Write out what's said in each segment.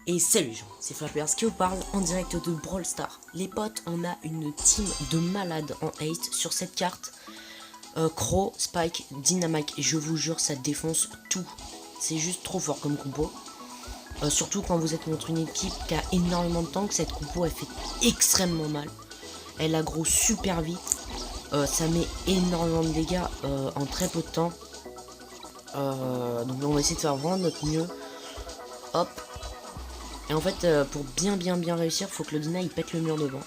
Et salut les gens, c'est Flappers qui vous parle en direct de Brawl Stars. Les potes, on a une team de malades en haste sur cette carte. Crow, Spike, Dynamite, et je vous jure ça défonce tout. C'est juste trop fort comme compo. Surtout quand vous êtes contre une équipe qui a énormément de tanks, cette compo elle fait extrêmement mal. Elle aggro super vite, ça met énormément de dégâts en très peu de temps. Donc on va essayer de faire vraiment notre mieux. Hop. Et en fait, pour bien réussir, faut que le Dina il pète le mur devant.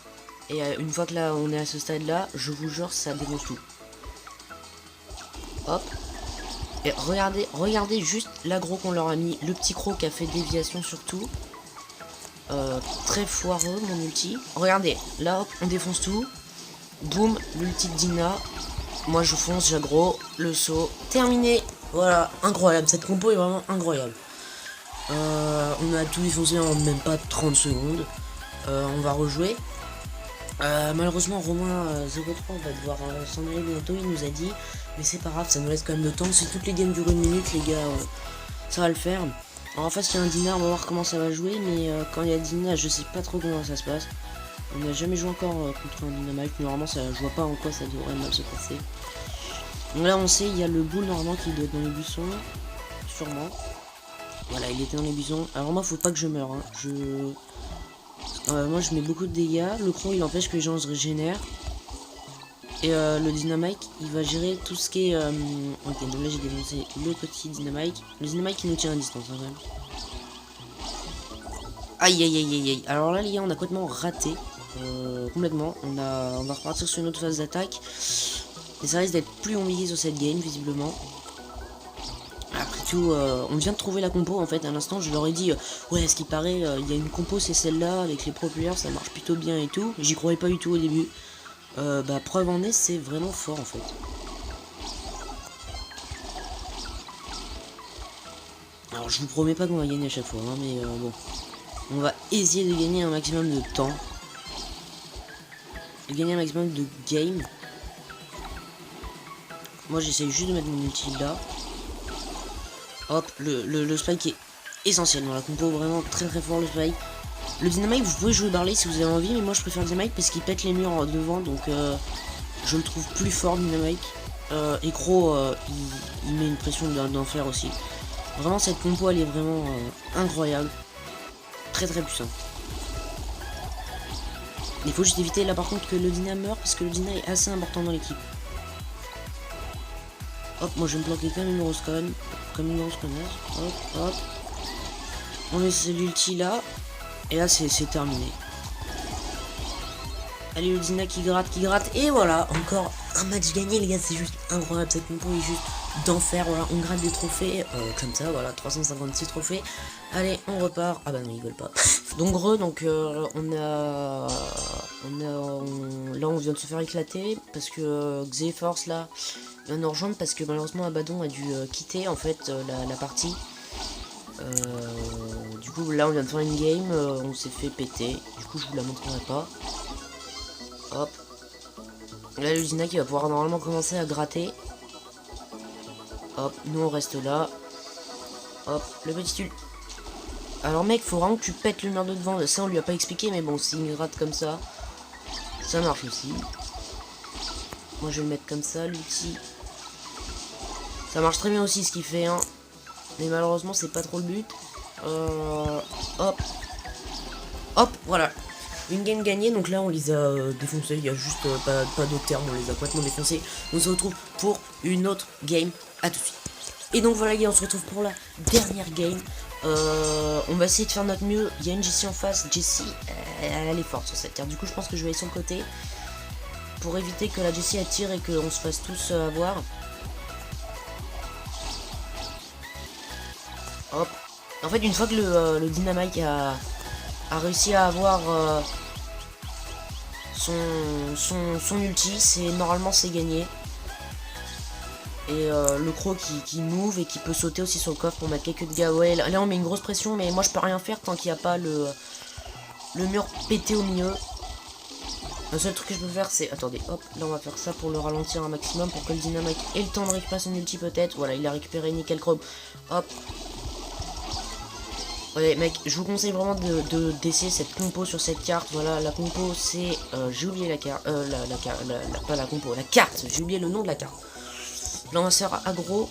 Et une fois que là on est à ce stade là, je vous jure ça défonce tout. Hop. Et regardez juste l'aggro qu'on leur a mis. Le petit croc qui a fait déviation surtout. Très foireux mon ulti. Regardez, là hop, on défonce tout. Boum, l'ulti de Dina. Moi je fonce, j'aggro, le saut. Terminé. Voilà, incroyable, cette compo est vraiment incroyable. On a tout défoncé en même pas 30 secondes. On va rejouer. Malheureusement Romain 03 va devoir s'en aller bientôt, il nous a dit. Mais c'est pas grave, ça nous laisse quand même le temps. Si toutes les games durent une minute les gars, ça va le faire. Alors en face il y a un Dina, on va voir comment ça va jouer. Mais quand il y a Dina je sais pas trop comment ça se passe. On n'a jamais joué encore contre un Dynamite. Normalement ça, je vois pas en quoi ça devrait mal se passer. Donc là on sait il y a le boule normalement qui doit être dans les buissons. Sûrement. Voilà, il était dans les buissons. Alors moi, faut pas que je meure. Hein. Moi, je mets beaucoup de dégâts. Le croc, il empêche que les gens se régénèrent. Et le Dynamite, il va gérer tout ce qui est... Ok, donc là, j'ai défoncé le petit Dynamite. Le Dynamite qui nous tient à distance, hein, quand même. Aïe, aïe, aïe, aïe, aïe. Alors là, les gars, on a complètement raté. Complètement. On va repartir sur une autre phase d'attaque. Et ça risque d'être plus compliqué sur cette game, visiblement. Après tout, on vient de trouver la compo en fait. À l'instant, je leur ai dit ouais, ce qui paraît, il y a une compo, c'est celle-là avec les pro players, ça marche plutôt bien et tout. J'y croyais pas du tout au début. Bah preuve en est, c'est vraiment fort en fait. Alors je vous promets pas qu'on va gagner à chaque fois, hein, mais bon, on va essayer de gagner un maximum de temps, de gagner un maximum de game. Moi, j'essaye juste de mettre mon ulti là. Hop, le spike est essentiel dans la compo, vraiment très fort le spike. Le Dynamite, vous pouvez jouer Barley si vous avez envie, mais moi je préfère le Dynamite parce qu'il pète les murs devant, donc je le trouve plus fort Dynamite. Et Crow, il met une pression d'enfer aussi. Vraiment cette compo elle est vraiment incroyable. Très puissant. Il faut juste éviter là par contre que le Dyna meure parce que le Dyna est assez important dans l'équipe. Hop, moi je vais me planquer comme une grosse conne. Comme une grosse connasse. Hop. On met l'ulti là. Et là c'est terminé. Allez le Dina qui gratte. Et voilà, encore un match gagné les gars, c'est juste incroyable. Cette compo est juste d'enfer. Voilà, on gratte des trophées. Comme ça, voilà, 356 trophées. Allez, on repart. Ah bah non, ils veulent pas. Donc là on vient de se faire éclater. Parce que Xeforce là vient nous rejoindre. Parce que malheureusement Abaddon a dû quitter en fait la partie. Du coup là on vient de faire une game, on s'est fait péter, du coup je vous la montrerai pas. Hop. Là le Dina qui va pouvoir normalement commencer à gratter. Hop, nous on reste là. Hop, le petit ul. Alors mec, faut vraiment que tu pètes le mur de devant, ça on lui a pas expliqué mais bon s'il gratte comme ça, ça marche aussi. Moi je vais le mettre comme ça, l'ulti. Ça marche très bien aussi ce qu'il fait hein. Mais malheureusement c'est pas trop le but. Hop, voilà. Une game gagnée, donc là on les a défoncés, il y a juste pas d'autres termes, on les a complètement défoncés. On se retrouve pour une autre game, à tout de suite. Et donc voilà les gars, on se retrouve pour la dernière game. On va essayer de faire notre mieux, il y a une Jessie en face, Jessie, elle est forte sur cette terre. Du coup je pense que je vais aller sur le côté, pour éviter que la Jessie attire et qu'on se fasse tous avoir. Hop. En fait, une fois que le Dynamite a réussi à avoir son ulti, normalement c'est gagné. Et le croc qui move et qui peut sauter aussi sur le coffre pour mettre quelques dégâts. Ouais, là on met une grosse pression, mais moi je peux rien faire tant qu'il n'y a pas le mur pété au milieu. Le seul truc que je peux faire c'est... Attendez, hop, là on va faire ça pour le ralentir un maximum, pour que le Dynamite ait le temps de récupérer son ulti peut-être. Voilà, il a récupéré nickel chrome. Hop. Ouais mec, je vous conseille vraiment d'essayer cette compo sur cette carte. Voilà, la compo c'est... j'ai oublié la carte. Pas la compo, la carte. J'ai oublié le nom de la carte. Lanceur aggro.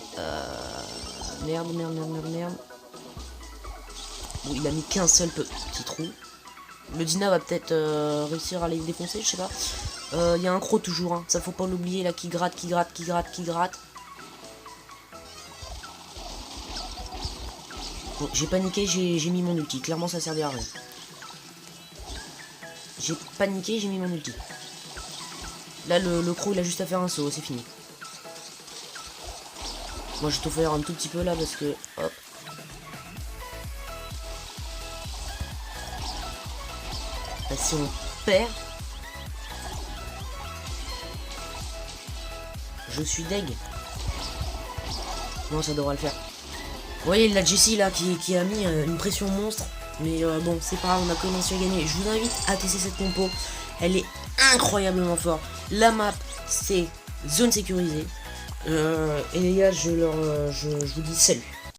Merde. Bon, il a mis qu'un seul petit trou. Le Dina va peut-être réussir à les défoncer, je sais pas. Il y a un croc toujours, hein. Ça faut pas l'oublier là, qui gratte. Bon, j'ai paniqué, j'ai mis mon ulti. Clairement, ça servait à rien. J'ai paniqué, j'ai mis mon ulti. Là, le croc, il a juste à faire un saut, c'est fini. Moi, je vais te faire un tout petit peu là parce que... Hop. Là, si on perd... Je suis deg. Non, ça devrait le faire. Vous voyez, la Jessie là qui a mis une pression monstre. Mais bon, c'est pas grave, on a commencé à gagner. Je vous invite à tester cette compo. Elle est incroyablement forte. La map, c'est zone sécurisée. Et les gars, je vous dis salut.